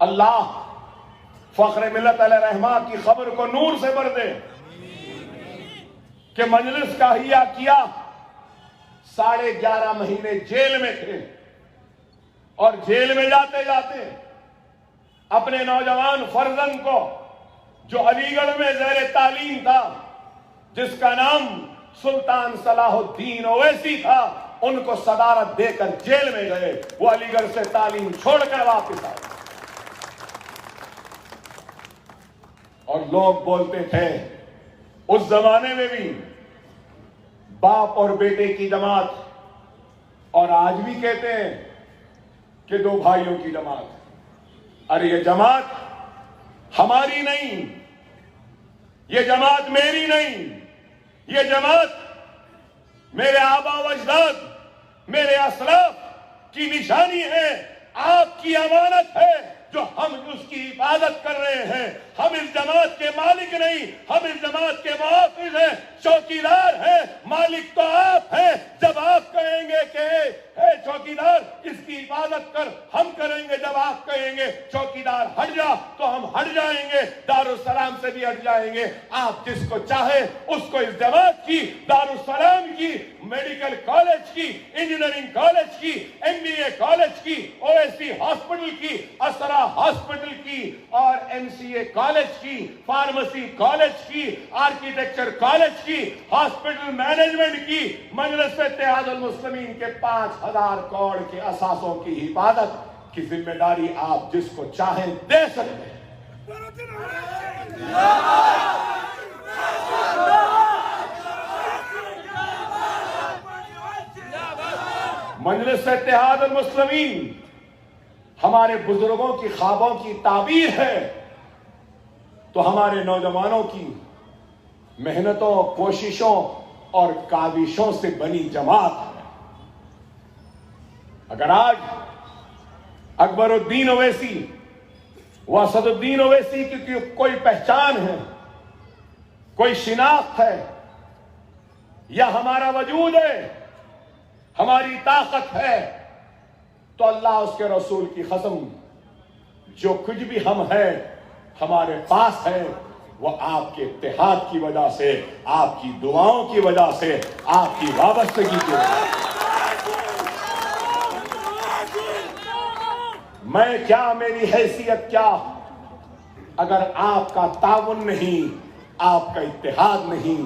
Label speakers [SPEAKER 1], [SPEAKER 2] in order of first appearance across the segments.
[SPEAKER 1] اللہ فخر ملت علیہ رحمہ کی خبر کو نور سے بھر دے کہ مجلس کا احیاء کیا 11.5 مہینے جیل میں تھے، اور جیل میں جاتے جاتے اپنے نوجوان فرزند کو جو علی گڑھ میں زیر تعلیم تھا، جس کا نام سلطان صلاح الدین اویسی تھا، ان کو صدارت دے کر جیل میں گئے۔ وہ علی گڑھ سے تعلیم چھوڑ کر واپس آئے، اور لوگ بولتے تھے اس زمانے میں بھی باپ اور بیٹے کی جماعت، اور آج بھی کہتے ہیں کہ 2 بھائیوں کی جماعت۔ ارے یہ جماعت ہماری نہیں، یہ جماعت میری نہیں، یہ جماعت میرے آبا و اجداد، میرے اسلاف کی نشانی ہے، آپ کی امانت ہے جو ہم اس کی حفاظت کر رہے ہیں۔ ہم اس جماعت کے مالک نہیں، ہم اس جماعت کے محافظ ہیں، چوکیدار ہیں۔ مالک تو آپ ہیں۔ جب آپ کہیں گے کہ اے چوکیدار اس کی حفاظت کر، ہم کریں گے۔ جب آپ کہیں گے چوکیدار ہٹ جا، تو ہم ہٹ جائیں گے، دارالسلام سے بھی ہٹ جائیں گے۔ آپ جس کو چاہے اس کو اس جماعت کی، دارالسلام کی، میڈیکل کالج کی، انجینئرنگ کالج کی، MBA کالج کی، اویسی ہاسپٹل کی، اسرا ہاسپٹل کی، اور MCA کالج کی، فارمیسی کالج کی، آرکیٹیکچر کالج کی، ہاسپٹل مینجمنٹ کی، مجلس اتحاد المسلمین کے 5,000 کروڑ کے اثاثوں کی حفاظت کی ذمہ داری آپ جس کو چاہیں دے سکتے ہیں۔ مجلس اتحاد المسلمین ہمارے بزرگوں کی خوابوں کی تعبیر ہے، تو ہمارے نوجوانوں کی محنتوں، کوششوں اور کاوشوں سے بنی جماعت ہے۔ اگر آج اکبر الدین اویسی، واسط الدین اویسی کی کوئی پہچان ہے، کوئی شناخت ہے، یا ہمارا وجود ہے، ہماری طاقت ہے، تو اللہ اس کے رسول کی قسم جو کچھ بھی ہم ہیں ہمارے پاس ہے، وہ آپ کے اتحاد کی وجہ سے، آپ کی دعاؤں کی وجہ سے، آپ کی وابستگی کی وجہ سے۔ میں کیا، میری حیثیت کیا، اگر آپ کا تعاون نہیں، آپ کا اتحاد نہیں،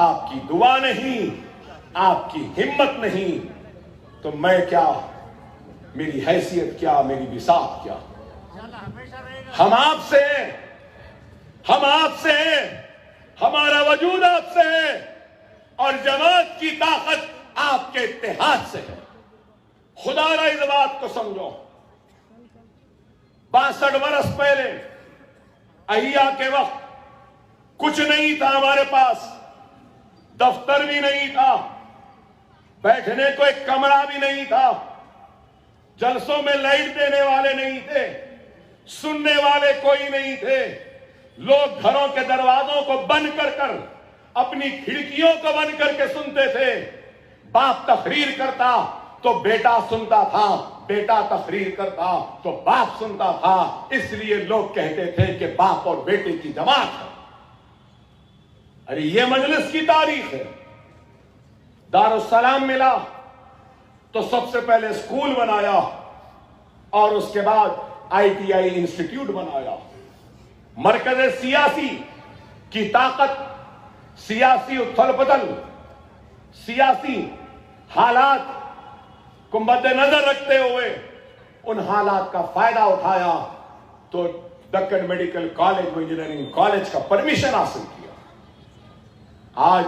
[SPEAKER 1] آپ کی دعا نہیں، آپ کی ہمت نہیں، تو میں کیا، میری حیثیت کیا، میری بساط کیا۔ ہم آپ سے ہیں، ہم آپ سے ہیں، ہمارا وجود آپ سے ہے، اور جماعت کی طاقت آپ کے اتحاد سے ہے۔ خدا را اس بات کو سمجھو، 62 برس پہلے احیاء کے وقت کچھ نہیں تھا ہمارے پاس، دفتر بھی نہیں تھا، بیٹھنے کو ایک کمرہ بھی نہیں تھا، جلسوں میں لائٹ دینے والے نہیں تھے، سننے والے کوئی نہیں تھے، لوگ گھروں کے دروازوں کو بند کر کر، اپنی کھڑکیوں کو بند کر کے سنتے تھے۔ باپ تقریر کرتا تو بیٹا سنتا تھا، بیٹا تقریر کرتا تو باپ سنتا تھا، اس لیے لوگ کہتے تھے کہ باپ اور بیٹے کی جماعت ہے۔ ارے یہ مجلس کی تاریخ ہے۔ دارالسلام ملا تو سب سے پہلے اسکول بنایا، اور اس کے بعد ITI انسٹیٹیوٹ بنایا۔ مرکز سیاسی کی طاقت، سیاسی اتھل پتل، سیاسی حالات کو مد نظر رکھتے ہوئے ان حالات کا فائدہ اٹھایا تو دکن میڈیکل کالج و انجینئرنگ کالج کا پرمیشن حاصل کیا۔ آج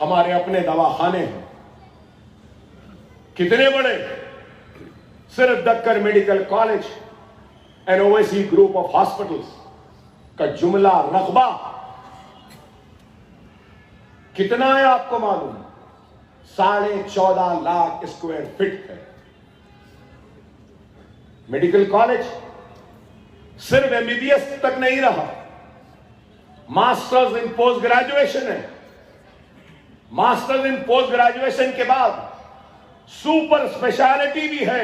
[SPEAKER 1] ہمارے اپنے دواخانے ہیں، کتنے بڑے، صرف Deccan medical college and Owaisi group of hospitals کا جملہ رقبہ کتنا ہے آپ کو معلوم؟ 14.5 لاکھ اسکوائر فٹ ہے۔ میڈیکل کالج صرف MBBS تک نہیں رہا، ماسٹرز ان پوسٹ گریجویشن ہے، ماسٹرز ان پوسٹ گریجویشن کے بعد سپر اسپیشلٹی بھی ہے،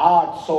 [SPEAKER 1] 800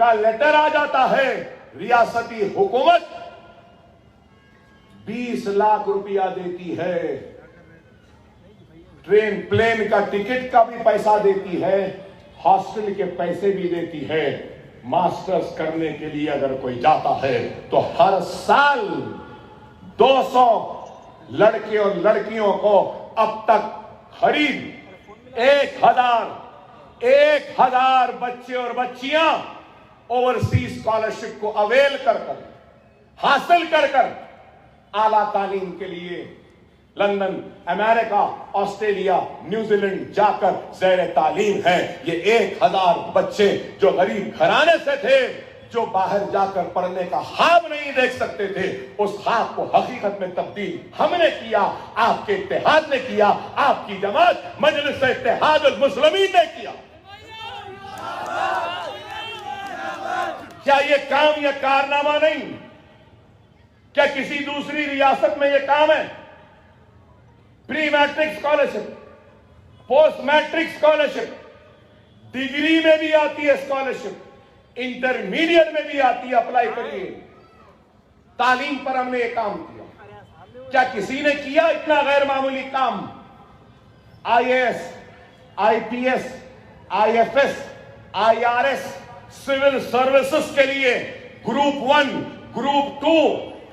[SPEAKER 1] کا لیٹر آ جاتا ہے، ریاستی حکومت 20 لاکھ روپیہ دیتی ہے، ٹرین پلین کا ٹکٹ کا بھی پیسہ دیتی ہے، ہاسٹل کے پیسے بھی دیتی ہے۔ ماسٹرز کرنے کے لیے اگر کوئی جاتا ہے تو ہر سال 200 لڑکے اور لڑکیوں کو اب تک قریب 1000 بچے اور بچیاں اوورسیز اسکالرشپ کو اویل کر حاصل کر اعلیٰ تعلیم کے لیے لندن، امریکہ، آسٹریلیا، نیوزی لینڈ جا کر زیر تعلیم ہے۔ یہ 1000 بچے جو غریب گھرانے سے تھے، جو باہر جا کر پڑھنے کا خواب نہیں دیکھ سکتے تھے، اس خواب کو حقیقت میں تبدیل ہم نے کیا، آپ کے اتحاد نے کیا، آپ کی جماعت مجلس اتحاد المسلمین نے کیا۔ کیا یہ کام یا کارنامہ نہیں؟ کیا کسی دوسری ریاست میں یہ کام ہے؟ Pre matric scholarship, post matric scholarship, degree میں بھی آتی ہے اسکالرشپ، انٹرمیڈیٹ میں بھی آتی ہے، اپلائی کریے۔ تعلیم پر ہم نے یہ کام کیا۔ کیا کسی نے کیا اتنا غیر معمولی کام؟ IAS, IPS, IFS, IRS, civil services کے لیے گروپ 1، گروپ 2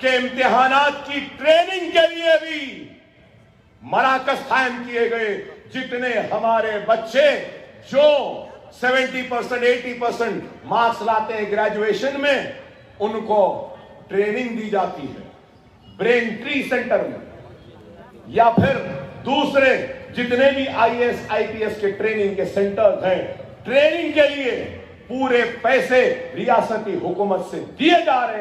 [SPEAKER 1] کے امتحانات کی ٹریننگ کے لیے بھی مراکز قائم کیے گئے۔ جتنے ہمارے بچے جو 70%، 80% مارکس لاتے ہیں گریجویشن میں، ان کو ٹریننگ دی جاتی ہے برین ٹری سینٹر میں، یا پھر دوسرے جتنے بھی I S I P S کے ٹریننگ کے سینٹرز ہیں، ٹریننگ کے لیے پورے پیسے ریاستی حکومت سے دیے جا رہے ہیں۔